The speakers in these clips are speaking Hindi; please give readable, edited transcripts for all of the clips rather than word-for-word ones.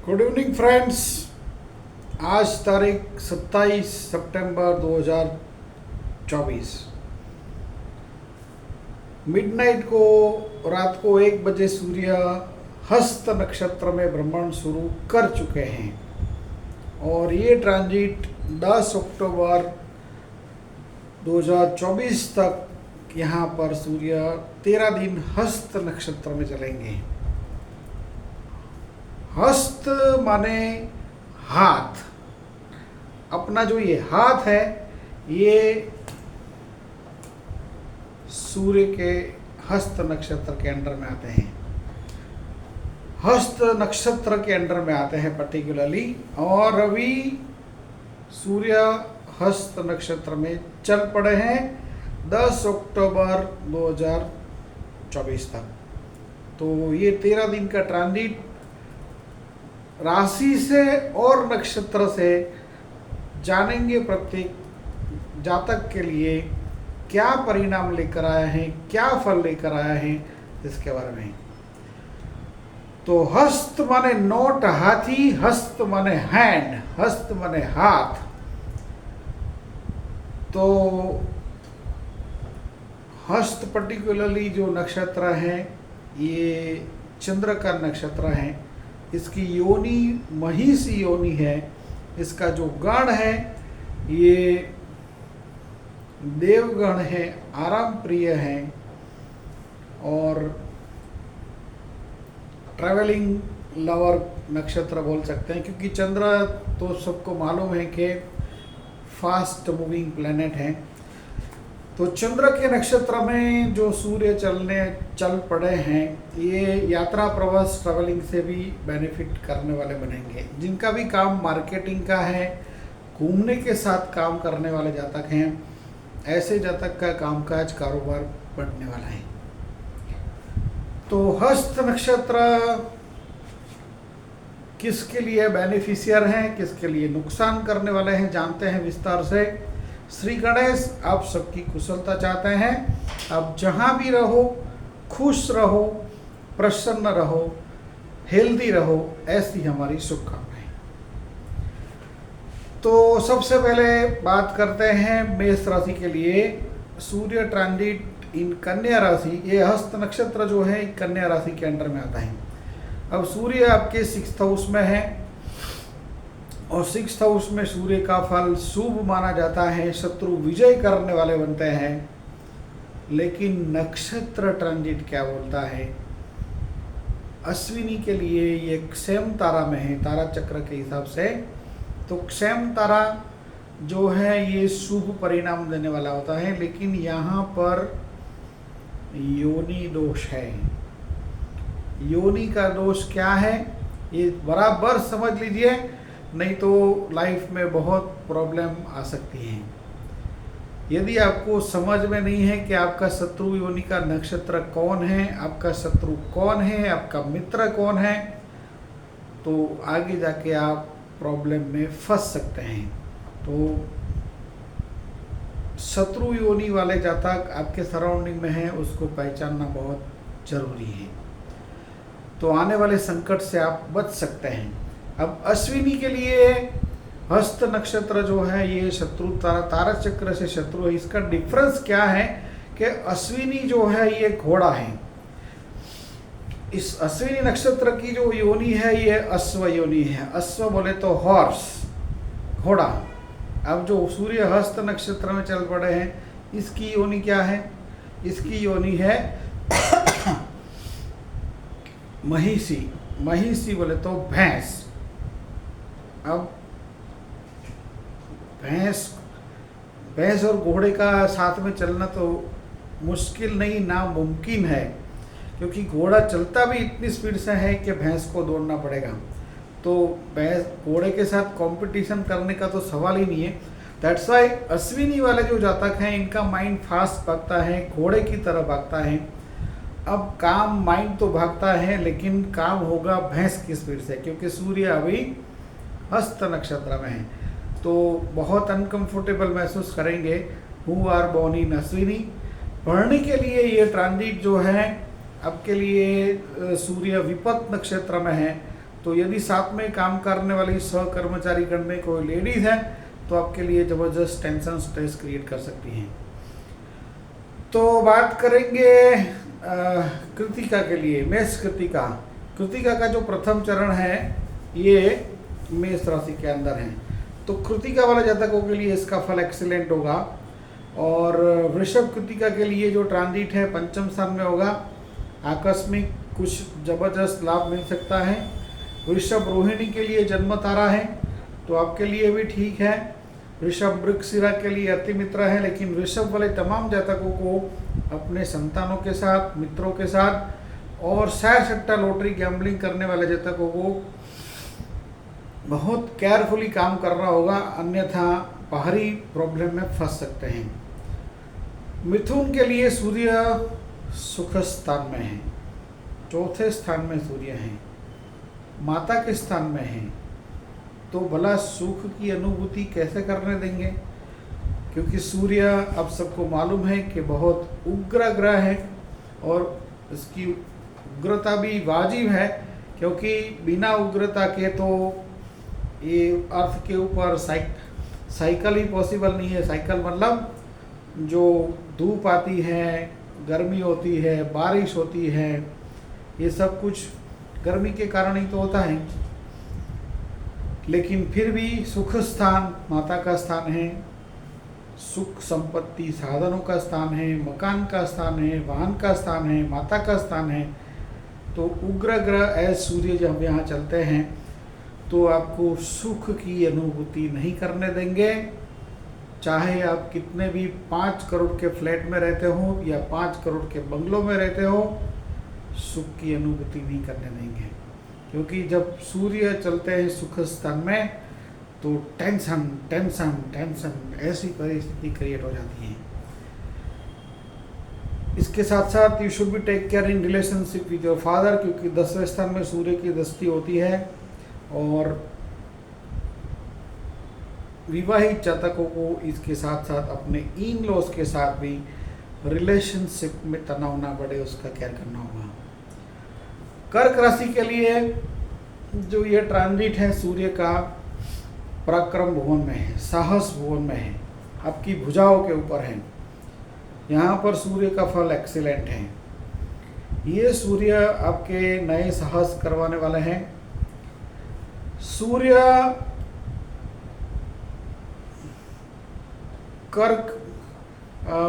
Good evening friends. आज तारीख 27 सितंबर 2024 मिडनाइट को रात को 1 बजे सूर्य हस्त नक्षत्र में भ्रमण शुरू कर चुके हैं और ये ट्रांजिट 10 अक्टूबर 2024 तक यहाँ पर सूर्य 13 दिन हस्त नक्षत्र में चलेंगे। हस्त माने हाथ। अपना जो ये हाथ है ये सूर्य के हस्त नक्षत्र के अंडर में आते हैं, हस्त नक्षत्र के अंडर में आते हैं पर्टिकुलरली। और रवि सूर्य हस्त नक्षत्र में चल पड़े हैं 10 अक्टूबर 2024 तक। तो ये 13 दिन का ट्रांजिट राशि से और नक्षत्र से जानेंगे प्रत्येक जातक के लिए क्या परिणाम लेकर आया है, क्या फल लेकर आया है, इसके बारे में। तो हस्त माने नोट हाथी, हस्त माने हैंड, हस्त माने हाथ। तो हस्त पर्टिकुलरली जो नक्षत्र है ये चंद्र का नक्षत्र है। इसकी योनि महिषी योनि है। इसका जो गण है ये देवगण है, आराम प्रिय है और ट्रैवलिंग लवर नक्षत्र बोल सकते हैं, क्योंकि चंद्र तो सबको मालूम है कि फास्ट मूविंग प्लेनेट है। तो चंद्र के नक्षत्र में जो सूर्य चल पड़े हैं ये यात्रा प्रवास ट्रैवलिंग से भी बेनिफिट करने वाले बनेंगे। जिनका भी काम मार्केटिंग का है, घूमने के साथ काम करने वाले जातक हैं, ऐसे जातक का कामकाज कारोबार बढ़ने वाला है। तो हस्त नक्षत्र किसके लिए बेनिफिशियर हैं, किसके लिए नुकसान करने वाले हैं, जानते हैं विस्तार से। श्री गणेश आप सबकी कुशलता चाहते हैं। आप जहाँ भी रहो खुश रहो, प्रसन्न रहो, हेल्दी रहो, ऐसी हमारी शुभकामनाएं। तो सबसे पहले बात करते हैं मेष राशि के लिए। सूर्य ट्रांजिट इन कन्या राशि, ये हस्त नक्षत्र जो है कन्या राशि के अंडर में आता है। अब सूर्य आपके 6th हाउस में है और 6th हाउस में सूर्य का फल शुभ माना जाता है, शत्रु विजय करने वाले बनते हैं। लेकिन नक्षत्र ट्रांजिट क्या बोलता है? अश्विनी के लिए ये क्षेम तारा में है, तारा चक्र के हिसाब से। तो क्षेम तारा जो है ये शुभ परिणाम देने वाला होता है, लेकिन यहाँ पर योनि दोष है। योनि का दोष क्या है ये बराबर समझ लीजिए, नहीं तो लाइफ में बहुत प्रॉब्लम आ सकती है। यदि आपको समझ में नहीं है कि आपका शत्रु योनि का नक्षत्र कौन है, आपका शत्रु कौन है, आपका मित्र कौन है, तो आगे जाके आप प्रॉब्लम में फंस सकते हैं। तो शत्रु योनि वाले जातक आपके सराउंडिंग में है, उसको पहचानना बहुत जरूरी है। तो आने वाले संकट से आप बच सकते हैं। अब अश्विनी के लिए हस्त नक्षत्र जो है ये शत्रु तारा चक्र से शत्रु है। इसका डिफरेंस क्या है कि अश्विनी जो है ये घोड़ा है। इस अश्विनी नक्षत्र की जो योनि है ये अश्व योनि है। अश्व बोले तो हॉर्स, घोड़ा। अब जो सूर्य हस्त नक्षत्र में चल पड़े हैं इसकी योनि क्या है? इसकी योनि है महिषी। महिषी बोले तो भैंस। अब भैंस और घोड़े का साथ में चलना तो मुश्किल नहीं, नामुमकिन है, क्योंकि घोड़ा चलता भी इतनी स्पीड से है कि भैंस को दौड़ना पड़ेगा। तो भैंस घोड़े के साथ कंपटीशन करने का तो सवाल ही नहीं है। दैट्स वाई अश्विनी वाले जो जातक हैं इनका माइंड फास्ट भागता है, घोड़े की तरह भागता है। अब काम माइंड तो भागता है लेकिन काम होगा भैंस की स्पीड से, क्योंकि सूर्य अभी हस्त नक्षत्र में है। तो बहुत अनकंफर्टेबल महसूस करेंगे who are born in Ashwini. पढ़ने के लिए ये ट्रांजिट जो है आपके लिए सूर्य विपत नक्षत्र में है तो यदि साथ में काम करने वाली सहकर्मचारी गण में कोई लेडीज है तो आपके लिए ज़बरदस्त टेंशन स्ट्रेस क्रिएट कर सकती हैं। तो बात करेंगे कृतिका के लिए। मेष कृतिका, कृतिका का जो प्रथम चरण है ये मेष राशि के अंदर है, तो कृतिका वाले जातकों के लिए इसका फल एक्सीलेंट होगा। और वृषभ कृतिका के लिए जो ट्रांजिट है पंचम स्थान में होगा, आकस्मिक कुछ जबरदस्त लाभ मिल सकता है। वृषभ रोहिणी के लिए जन्म तारा है तो आपके लिए भी ठीक है। वृषभ मृगशिरा के लिए अति मित्र है, लेकिन वृषभ वाले तमाम जातकों को अपने संतानों के साथ, मित्रों के साथ और सैर सट्टा लॉटरी गैम्बलिंग करने वाले जातकों को बहुत केयरफुली काम करना होगा, अन्यथा बाहरी प्रॉब्लम में फंस सकते हैं। मिथुन के लिए सूर्य सुख स्थान में है, चौथे स्थान में सूर्य है, माता के स्थान में है, तो भला सुख की अनुभूति कैसे करने देंगे? क्योंकि सूर्य अब सबको मालूम है कि बहुत उग्र ग्रह है और इसकी उग्रता भी वाजिब है, क्योंकि बिना उग्रता के तो ये अर्थ के ऊपर साइकिल ही पॉसिबल नहीं है। साइकिल मतलब जो धूप आती है, गर्मी होती है, बारिश होती है, ये सब कुछ गर्मी के कारण ही तो होता है। लेकिन फिर भी सुख स्थान माता का स्थान है, सुख संपत्ति साधनों का स्थान है, मकान का स्थान है, वाहन का स्थान है, माता का स्थान है। तो उग्र ग्रह एज सूर्य जब यहाँ चलते हैं तो आपको सुख की अनुभूति नहीं करने देंगे, चाहे आप कितने भी 5 करोड़ के फ्लैट में रहते हो या 5 करोड़ के बंगलों में रहते हो, सुख की अनुभूति नहीं करने देंगे। क्योंकि जब सूर्य चलते हैं सुख स्थान में तो टेंशन टेंशन टेंशन ऐसी परिस्थिति क्रिएट हो जाती है। इसके साथ साथ you should be take care in relationship with your father, क्योंकि 10वें स्थान में सूर्य की दृष्टि होती है और विवाहित जातकों को इसके साथ साथ अपने इन लॉज के साथ भी रिलेशनशिप में तनाव ना बढ़े, उसका केयर करना होगा। कर्क राशि के लिए जो ये ट्रांजिट है सूर्य का पराक्रम भुवन में है, साहस भुवन में है, आपकी भुजाओं के ऊपर है। यहाँ पर सूर्य का फल एक्सीलेंट है। ये सूर्य आपके नए साहस करवाने वाले हैं। सूर्य कर्क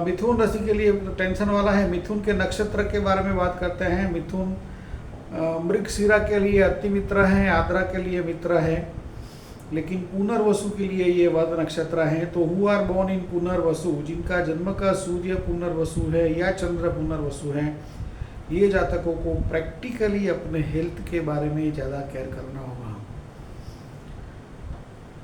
मिथुन राशि के लिए टेंशन वाला है। मिथुन के नक्षत्र के बारे में बात करते हैं। मिथुन मृगशिरा के लिए अति मित्र है, आद्रा के लिए मित्र है, लेकिन पुनर्वसु के लिए ये वध नक्षत्र है। तो who are born in Punarvasu, जिनका जन्म का सूर्य पुनर्वसु है या चंद्र पुनर्वसु है, ये जातकों को प्रैक्टिकली अपने हेल्थ के बारे में ज़्यादा केयर करना होगा।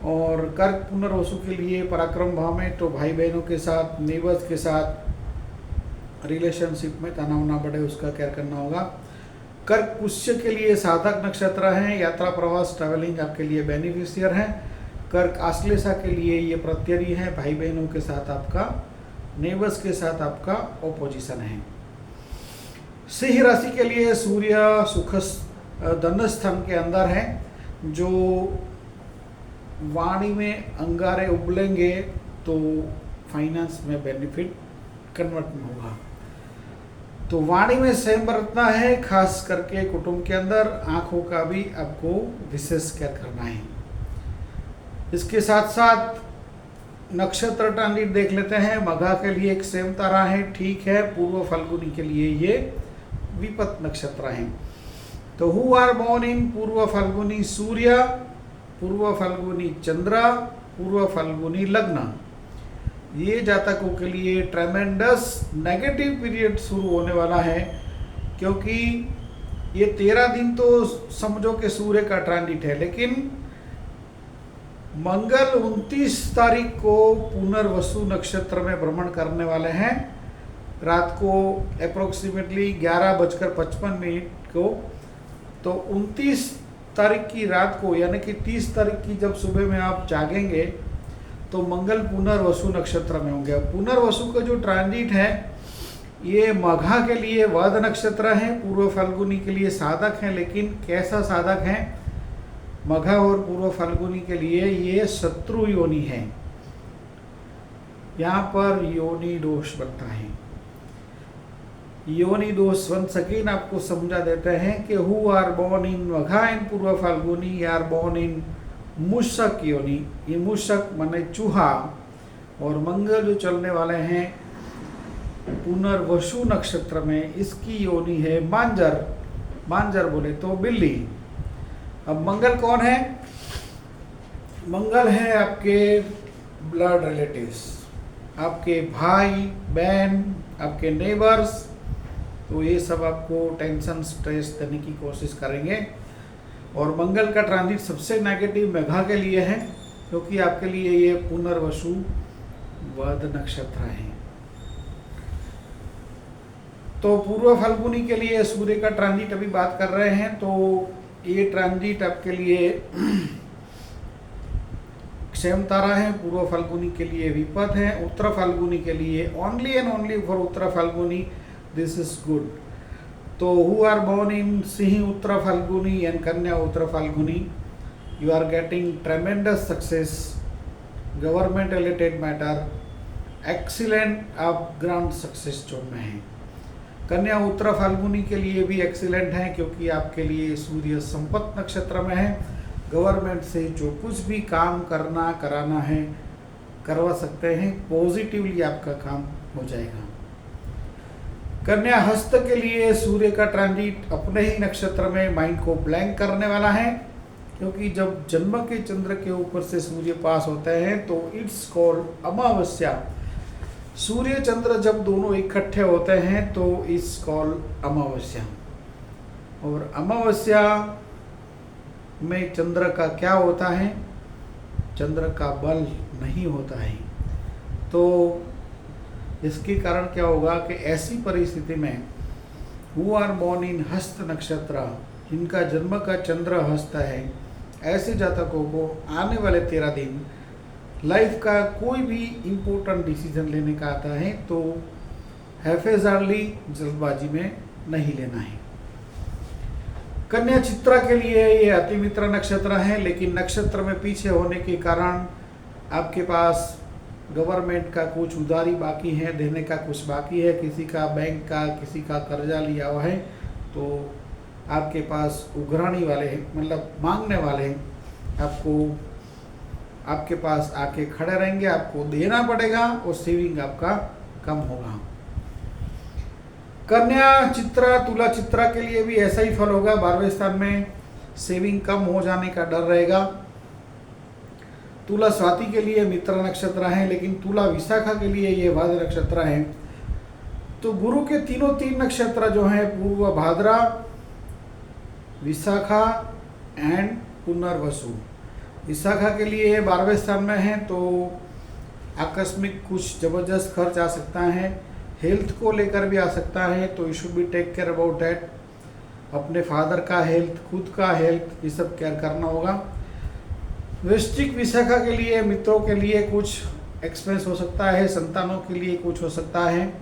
और कर्क पुनर्वसु के लिए पराक्रम भाव में तो भाई बहनों के साथ, नेबर्स के साथ रिलेशनशिप में तनाव ना बढ़े, उसका केयर करना होगा। कर्क पुष्य के लिए साधक नक्षत्र हैं, यात्रा प्रवास ट्रैवलिंग आपके लिए बेनिफिशियर है। कर्क आश्लेषा के लिए ये प्रत्यरी है, भाई बहनों के साथ आपका, नेबर्स के साथ आपका ओपोजिशन है। सिंह राशि के लिए सूर्य सुख धन स्थान के अंदर है, जो वाणी में अंगारे उबलेंगे तो फाइनेंस में बेनिफिट कन्वर्ट में होगा। तो वाणी में संयम बरतना है, खास करके कुटुंब के अंदर आंखों का भी आपको विशेष केयर करना है। इसके साथ साथ नक्षत्र ट्रांजिट देख लेते हैं। मघा के लिए एक सेम तारा है, ठीक है। पूर्व फाल्गुनी के लिए ये विपत नक्षत्र है। तो हु आर बोर्न इन पूर्व फाल्गुनी सूर्य, पूर्व फाल्गुनी चंद्र, पूर्व फाल्गुनी लग्न, ये जातकों के लिए ट्रेमेंडस नेगेटिव पीरियड शुरू होने वाला है। क्योंकि ये 13 दिन तो समझो कि सूर्य का ट्रांजिट है, लेकिन मंगल 29 तारीख को पुनर्वसु नक्षत्र में भ्रमण करने वाले हैं, रात को अप्रोक्सीमेटली 11:55 को। तो 29 तारीख की रात को, यानी कि 30 तारीख की जब सुबह में आप जागेंगे तो मंगल पुनर्वसु नक्षत्र में होंगे। पुनर्वसु का जो ट्रांजिट है ये मघा के लिए वध नक्षत्र है, पूर्व फाल्गुनी के लिए साधक है। लेकिन कैसा साधक है? मघा और पूर्व फाल्गुनी के लिए ये शत्रु योनि है, यहाँ पर योनि दोष बनता है। योनि दोष वंस अगेन आपको समझा देते हैं कि हु आर बोर्न इन मघा इन पूर्व फाल्गुनी आर बोर्न इन मूषक योनि। ये मूषक माने चूहा, और मंगल जो चलने वाले हैं पुनर्वसु नक्षत्र में, इसकी योनि है मांजर। मांजर बोले तो बिल्ली। अब मंगल कौन है? मंगल है आपके ब्लड रिलेटिव्स, आपके भाई बहन, आपके नेबर्स। तो ये सब आपको टेंशन स्ट्रेस देने की कोशिश करेंगे। और मंगल का ट्रांजिट सबसे नेगेटिव मेघा के लिए है, क्योंकि आपके लिए ये पुनर्वसु वद नक्षत्र है। तो पूर्व फाल्गुनी के लिए सूर्य का ट्रांजिट अभी बात कर रहे हैं, तो ये ट्रांजिट आपके लिए क्षेम तारा है, पूर्व फाल्गुनी के लिए विपद है, उत्तर फाल्गुनी के लिए only and only for Uttar Phalguni this is good. तो हु आर बोर्न इन सिंह उत्तर फाल्गुनी एंड कन्या Uttar Phalguni, you are getting tremendous success, government related matter, excellent आप ग्रांड सक्सेस जोन में हैं। कन्या उत्तर फाल्गुनी के लिए भी एक्सीलेंट है, क्योंकि आपके लिए सूर्य संपत्ति नक्षत्र में है। गवर्नमेंट से जो कुछ भी काम करना कराना है करवा सकते हैं, पॉजिटिवली आपका काम हो जाएगा। कन्या हस्त के लिए सूर्य का ट्रांजिट अपने ही नक्षत्र में माइंड को ब्लैंक करने वाला है, क्योंकि जब जन्म के चंद्र के ऊपर से सूर्य पास होते हैं तो इट्स कॉल्ड अमावस्या। सूर्य चंद्र जब दोनों इकट्ठे होते हैं तो इट्स कॉल्ड अमावस्या। और अमावस्या में चंद्र का क्या होता है? चंद्र का बल नहीं होता है। तो इसके कारण क्या होगा कि ऐसी परिस्थिति में हु आर बोर्न इन हस्त नक्षत्र, जिनका जन्म का चंद्र हस्त है, ऐसे जातकों को आने वाले 13 दिन लाइफ का कोई भी इम्पोर्टेंट डिसीजन लेने का आता है तो हैफेजार्डली जल्दबाजी में नहीं लेना है। कन्या चित्रा के लिए ये अतिमित्र नक्षत्र है, लेकिन नक्षत्र में पीछे होने के कारण आपके पास गवर्नमेंट का कुछ उधारी बाकी है, देने का कुछ बाकी है, किसी का बैंक का, किसी का कर्जा लिया हुआ है, तो आपके पास उघरानी वाले हैं, मतलब मांगने वाले हैं, आपके पास आके खड़े रहेंगे, आपको देना पड़ेगा और सेविंग आपका कम होगा। कन्या चित्रा तुला चित्रा के लिए भी ऐसा ही फल होगा। 12वें स्थान में सेविंग कम हो जाने का डर रहेगा। तुला स्वाति के लिए मित्र नक्षत्र है, लेकिन तुला विशाखा के लिए ये भाद्र नक्षत्र है। तो गुरु के तीन नक्षत्र जो हैं पूर्व भाद्रा, विशाखा एंड पुनर्वसु। विशाखा के लिए 12वें स्थान में है, तो आकस्मिक कुछ जबरदस्त खर्च आ सकता है, हेल्थ को लेकर भी आ सकता है, तो you should be take care about that. अपने फादर का हेल्थ, खुद का हेल्थ, ये सब केयर करना होगा। वृश्चिक विशाखा के लिए मित्रों के लिए कुछ एक्सपेंस हो सकता है, संतानों के लिए कुछ हो सकता है।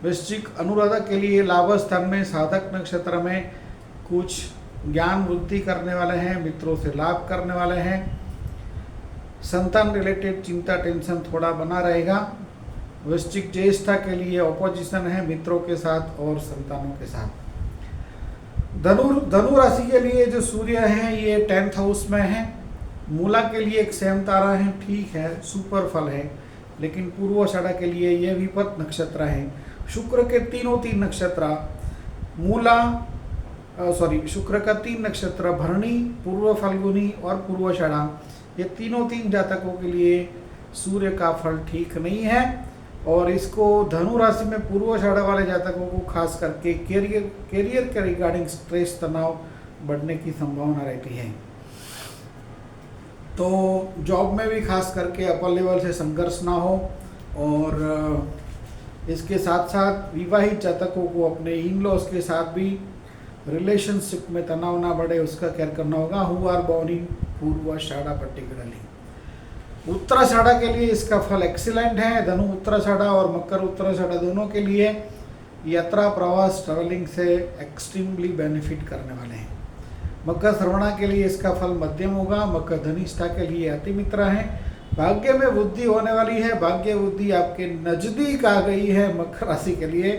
वृश्चिक अनुराधा के लिए लाभ स्थान में साधक नक्षत्र में कुछ ज्ञान वृद्धि करने वाले हैं, मित्रों से लाभ करने वाले हैं। संतान रिलेटेड चिंता टेंशन थोड़ा बना रहेगा। वृश्चिक ज्येष्ठा के लिए ऑपोजिशन है मित्रों के साथ और संतानों के साथ। धनु राशि के लिए जो सूर्य है ये 10th हाउस में है। मूला के लिए एक सेम तारा है, ठीक है, सुपर फल है, लेकिन पूर्वाषाढ़ा के लिए ये विपत नक्षत्र है। शुक्र के तीन नक्षत्र शुक्र का 3 नक्षत्र भरणी, पूर्व फाल्गुनी और पूर्वाषाढ़ा, ये तीन जातकों के लिए सूर्य का फल ठीक नहीं है। और इसको धनु राशि में पूर्वाषाढ़ा वाले जातकों को खास करके कैरियर के रिगार्डिंग स्ट्रेस, तनाव बढ़ने की संभावना रहती है। तो जॉब में भी खास करके अपर लेवल से संघर्ष ना हो, और इसके साथ साथ विवाहित जातकों को अपने इन लॉज के साथ भी रिलेशनशिप में तनाव ना बढ़े, उसका केयर करना होगा। Who are born in Purvashadha particularly. Uttarashadha के लिए इसका फल एक्सीलेंट है। धनु उत्तराषाढ़ा और मकर उत्तराषाढ़ा दोनों के लिए यात्रा, प्रवास, ट्रैवलिंग से एक्सट्रीमली बेनिफिट करने वाले हैं। मकर श्रवणा के लिए इसका फल मध्यम होगा। मकर धनिष्ठा के लिए अति मित्र है। भाग्य में वृद्धि होने वाली है। भाग्य वृद्धि आपके नज़दीक आ गई है। मकर राशि के लिए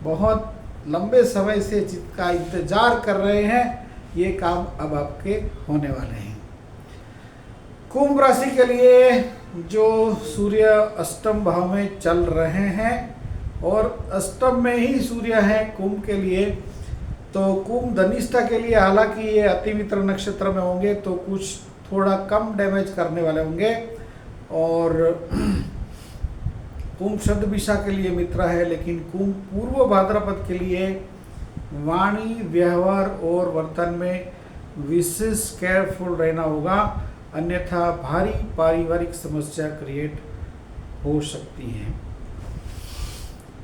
बहुत लंबे समय से जिसका इंतजार कर रहे हैं, ये काम अब आपके होने वाले हैं। कुंभ राशि के लिए जो सूर्य अष्टम भाव में चल रहे हैं और अष्टम में ही सूर्य है कुंभ के लिए, तो कुंभ धनिष्ठा के लिए हालांकि ये अति मित्र नक्षत्र में होंगे तो कुछ थोड़ा कम डैमेज करने वाले होंगे। और कुंभ शतभिषा के लिए मित्र है, लेकिन कुंभ पूर्व भाद्रपद के लिए वाणी, व्यवहार और वर्तन में विशेष केयरफुल रहना होगा, अन्यथा भारी पारिवारिक समस्या क्रिएट हो सकती है।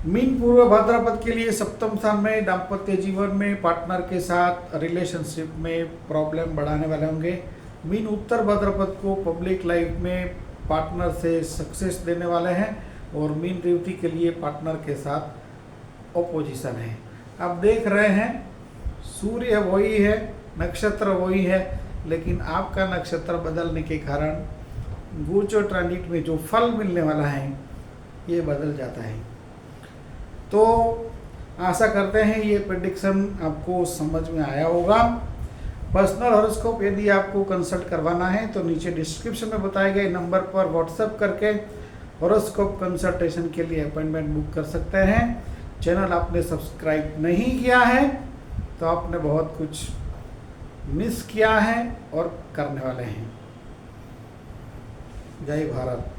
मीन पूर्व भाद्रपद के लिए सप्तम स्थान में दाम्पत्य जीवन में पार्टनर के साथ रिलेशनशिप में प्रॉब्लम बढ़ाने वाले होंगे। मीन उत्तर भाद्रपद को पब्लिक लाइफ में पार्टनर से सक्सेस देने वाले हैं और मीन रेवती के लिए पार्टनर के साथ ऑपोजिशन है। आप देख रहे हैं सूर्य वही है, नक्षत्र वही है, लेकिन आपका नक्षत्र बदलने के कारण गोचर ट्रांजिट में जो फल मिलने वाला है ये बदल जाता है। तो आशा करते हैं ये प्रेडिक्शन आपको समझ में आया होगा। पर्सनल हॉरोस्कोप यदि आपको कंसल्ट करवाना है तो नीचे डिस्क्रिप्शन में बताए गए नंबर पर व्हाट्सएप करके हॉरोस्कोप कंसल्टेशन के लिए अपॉइंटमेंट बुक कर सकते हैं। चैनल आपने सब्सक्राइब नहीं किया है तो आपने बहुत कुछ मिस किया है और करने वाले हैं। जय भारत।